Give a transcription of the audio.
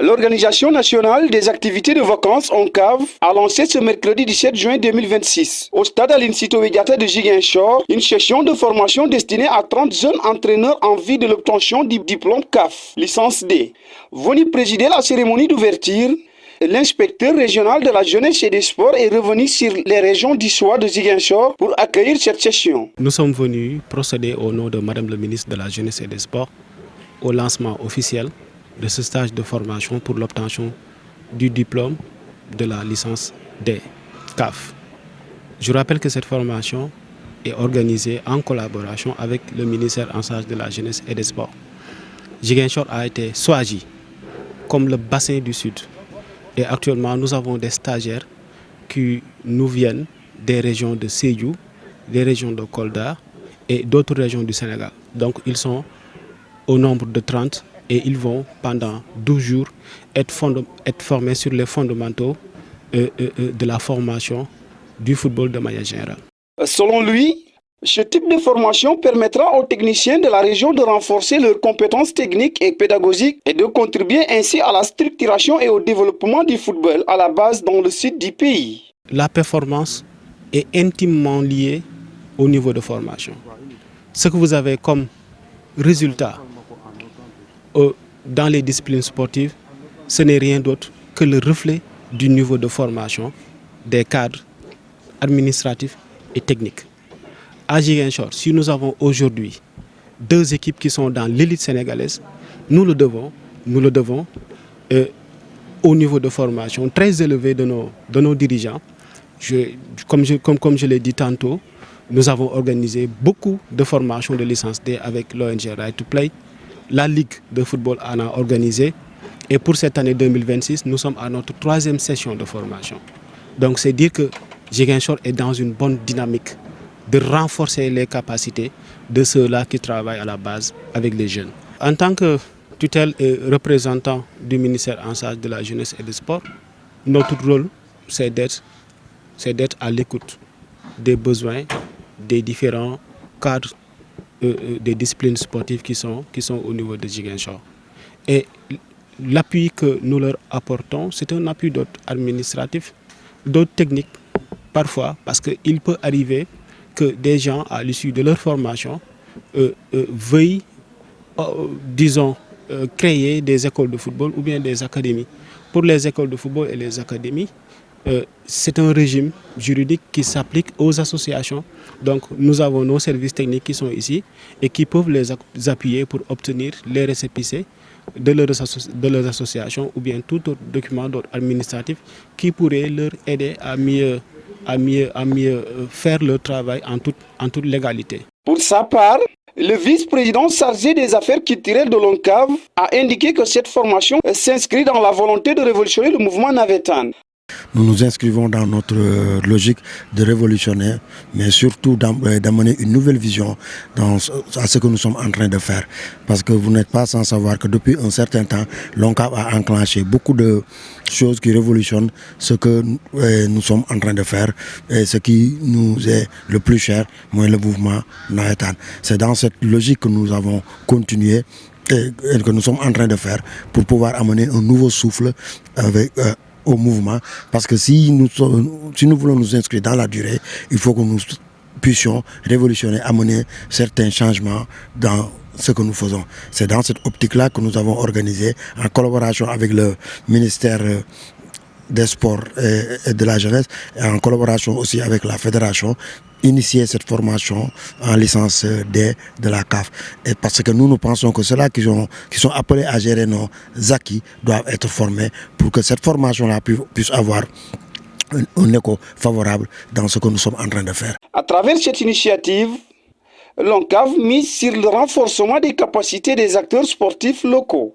L'Organisation nationale des activités de vacances ONCAV a lancé ce mercredi 17 juin 2026 au stade Aline Sitoé Diatta de Ziguinchor une session de formation destinée à 30 jeunes entraîneurs en vue de l'obtention du diplôme CAF, licence D. Venu présider la cérémonie d'ouverture, l'inspecteur régional de la jeunesse et des sports est revenu sur les régions d'Issoire de Ziguinchor pour accueillir cette session. Nous sommes venus procéder au nom de Madame le ministre de la Jeunesse et des Sports au lancement officiel de ce stage de formation pour l'obtention du diplôme de la licence D, CAF. Je rappelle que cette formation est organisée en collaboration avec le ministère en charge de la Jeunesse et des Sports. Ziguinchor a été choisi comme le bassin du Sud. Et actuellement, nous avons des stagiaires qui nous viennent des régions de Sédhiou, des régions de Kolda et d'autres régions du Sénégal. Donc, ils sont au nombre de 30 et ils vont pendant 12 jours être formés sur les fondamentaux de la formation du football de manière générale. Selon lui, ce type de formation permettra aux techniciens de la région de renforcer leurs compétences techniques et pédagogiques et de contribuer ainsi à la structuration et au développement du football à la base dans le sud du pays. La performance est intimement liée au niveau de formation. Ce que vous avez comme résultat dans les disciplines sportives, ce n'est rien d'autre que le reflet du niveau de formation des cadres administratifs et techniques. À Ziguinchor, si nous avons aujourd'hui 2 équipes qui sont dans l'élite sénégalaise, nous le devons au niveau de formation très élevé de nos dirigeants. Comme je l'ai dit tantôt, nous avons organisé beaucoup de formations de licence D avec l'ONG Right to Play. La Ligue de football en a organisé. Et pour cette année 2026, nous sommes à notre 3e session de formation. Donc c'est dire que Ziguinchor est dans une bonne dynamique de renforcer les capacités de ceux-là qui travaillent à la base avec les jeunes. En tant que tutelle et représentant du ministère en charge de la jeunesse et des sports, notre rôle, c'est d'être à l'écoute des besoins des différents cadres des disciplines sportives qui sont au niveau de Ziguinchor. Et l'appui que nous leur apportons, c'est un appui d'autres administratifs, d'autres techniques, parfois, parce qu'il peut arriver que des gens, à l'issue de leur formation, veuillent, créer des écoles de football ou bien des académies. Pour les écoles de football et les académies, c'est un régime juridique qui s'applique aux associations. Donc nous avons nos services techniques qui sont ici et qui peuvent les appuyer pour obtenir les récépissés de leurs associations ou bien tout autre document administratif qui pourrait leur aider à mieux faire leur travail en toute légalité. Pour sa part, le vice-président chargé des affaires culturelles de l'ONCAV a indiqué que cette formation s'inscrit dans la volonté de révolutionner le mouvement navétane. Nous nous inscrivons dans notre logique de révolutionner, mais surtout d'amener une nouvelle vision à ce que nous sommes en train de faire. Parce que vous n'êtes pas sans savoir que depuis un certain temps, l'ONCAV a enclenché beaucoup de choses qui révolutionnent ce que nous sommes en train de faire et ce qui nous est le plus cher, moi, le mouvement navétane. C'est dans cette logique que nous avons continué et que nous sommes en train de faire pour pouvoir amener un nouveau souffle au mouvement, parce que si nous voulons nous inscrire dans la durée, il faut que nous puissions révolutionner, amener certains changements dans ce que nous faisons. C'est dans cette optique-là que nous avons organisé, en collaboration avec le ministère des Sports et de la Jeunesse, et en collaboration aussi avec la Fédération, initier cette formation en licence D de la CAF. Et parce que nous pensons que ceux-là qui sont appelés à gérer nos acquis doivent être formés pour que cette formation-là puisse avoir un écho favorable dans ce que nous sommes en train de faire. À travers cette initiative, l'ONCAV mise sur le renforcement des capacités des acteurs sportifs locaux.